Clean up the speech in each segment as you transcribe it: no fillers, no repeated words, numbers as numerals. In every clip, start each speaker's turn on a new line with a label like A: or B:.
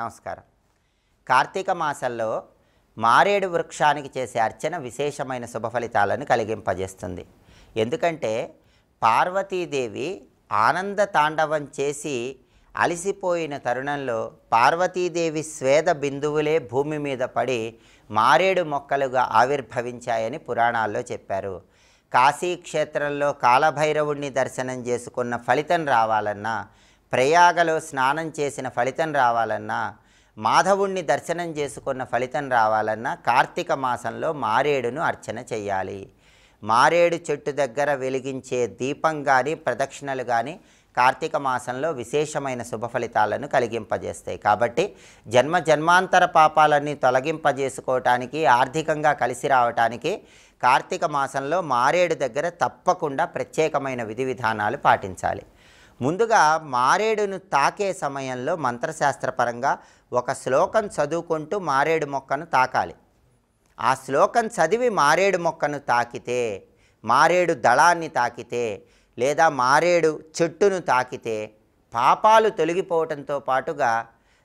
A: నమస్కారం. కార్తీక మాసంలో మారేడు వృక్షానికి చేసే అర్చన విశేషమైన శుభ ఫలితాలను కలిగింపజేస్తుంది. ఎందుకంటే పార్వతీదేవి ఆనంద తాండవం చేసి అలసిపోయిన తరుణంలో పార్వతీదేవి స్వేద బిందువులే భూమి మీద పడి మారేడు మొక్కలుగా ఆవిర్భవించాయని పురాణాల్లో చెప్పారు. కాశీక్షేత్రంలో కాలభైరవుణ్ణి దర్శనం చేసుకున్న ఫలితం రావాలన్నా, ప్రయాగలో స్నానం చేసిన ఫలితం రావాలన్నా, మాధవుణ్ణి దర్శనం చేసుకున్న ఫలితం రావాలన్నా కార్తీక మాసంలో మారేడును అర్చన చేయాలి. మారేడు చెట్టు దగ్గర వెలిగించే దీపం కానీ ప్రదక్షిణలు కానీ కార్తీక మాసంలో విశేషమైన శుభ ఫలితాలను కలిగింపజేస్తాయి. కాబట్టి జన్మాంతర పాపాలన్నీ తొలగింపజేసుకోవటానికి, ఆర్థికంగా కలిసి రావటానికి కార్తీక మాసంలో మారేడు దగ్గర తప్పకుండా ప్రత్యేకమైన విధి విధానాలు పాటించాలి. ముందుగా మారేడును తాకే సమయంలో మంత్రశాస్త్రపరంగా ఒక శ్లోకం చదువుకుంటూ మారేడు మొక్కను తాకాలి. ఆ శ్లోకం చదివి మారేడు మొక్కను తాకితే, మారేడు దళాన్ని తాకితే లేదా మారేడు చెట్టును తాకితే పాపాలు తొలగిపోవటంతో పాటుగా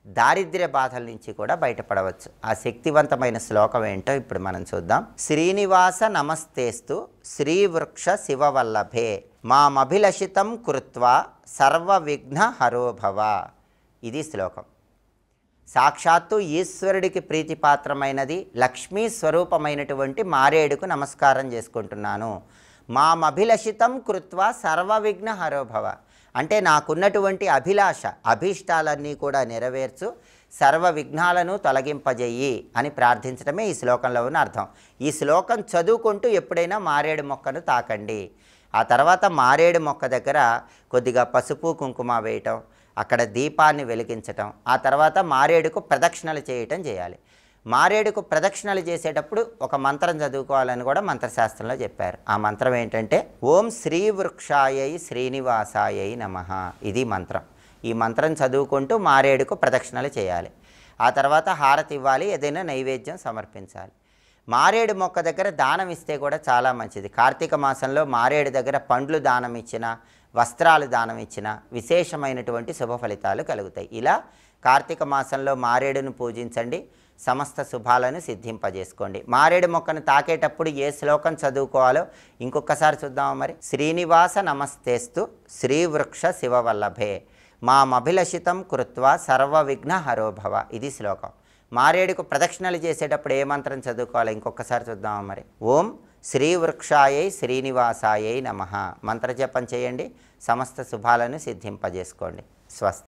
A: దారిద్ర్య బాధల నుంచి కూడా బయటపడవచ్చు. ఆ శక్తివంతమైన శ్లోకం ఏంటో ఇప్పుడు మనం చూద్దాం. శ్రీనివాస నమస్తేస్తు శ్రీవృక్ష శివవల్లభే మామభిలషితం కృత్వా సర్వ విఘ్న హరోభవ. ఇది శ్లోకం. సాక్షాత్తు ఈశ్వరుడికి ప్రీతిపాత్రమైనది, లక్ష్మీ స్వరూపమైనటువంటి మారేడుకు నమస్కారం చేసుకుంటున్నాను. మామభిలషితం కృత్వా సర్వ విఘ్న హరోభవ అంటే నాకున్నటువంటి అభీష్టాలన్నీ కూడా నెరవేర్చు, సర్వ విఘ్నాలను తొలగింపజేయి అని ప్రార్థించడమే ఈ శ్లోకంలో ఉన్న అర్థం. ఈ శ్లోకం చదువుకుంటూ ఎప్పుడైనా మారేడు మొక్కను తాకండి. ఆ తర్వాత మారేడు మొక్క దగ్గర కొద్దిగా పసుపు కుంకుమ వేయటం, అక్కడ దీపాన్ని వెలిగించటం, ఆ తర్వాత మారేడుకు ప్రదక్షిణలు చేయటం చేయాలి. మారేడుకు ప్రదక్షిణలు చేసేటప్పుడు ఒక మంత్రం చదువుకోవాలని కూడా మంత్రశాస్త్రంలో చెప్పారు. ఆ మంత్రం ఏంటంటే ఓం శ్రీ వృక్షాయై శ్రీనివాసాయై నమః. ఇది మంత్రం. ఈ మంత్రం చదువుకుంటూ మారేడుకు ప్రదక్షిణలు చేయాలి. ఆ తర్వాత హారతి ఇవ్వాలి, ఏదైనా నైవేద్యం సమర్పించాలి. మారేడు మొక్క దగ్గర దానం ఇస్తే కూడా చాలా మంచిది. కార్తీక మాసంలో మారేడు దగ్గర పండ్లు దానం ఇచ్చినా, వస్త్రాలు దానం ఇచ్చినా విశేషమైనటువంటి శుభ ఫలితాలు కలుగుతాయి. ఇలా కార్తీక మాసంలో మారేడును పూజించండి, సమస్త శుభాలను సిద్ధింపజేసుకోండి. మారేడు మొక్కను తాకేటప్పుడు ఏ శ్లోకం చదువుకోవాలో ఇంకొకసారి చూద్దామా మరి. శ్రీనివాస నమస్తేస్తు శ్రీవృక్ష శివవల్లభే మామభిలషితం కృత్వా సర్వ విఘ్న హరోభవ. ఇది శ్లోకం. మారేడుకు ప్రదక్షిణలు చేసేటప్పుడు ఏ మంత్రం చదువుకోవాలో ఇంకొకసారి చూద్దామా మరి. ఓం శ్రీ వృక్షాయై శ్రీనివాసాయై నమః మంత్రజపం చేయండి, సమస్త శుభాలను సిద్ధింపజేసుకోండి. స్వస్తి.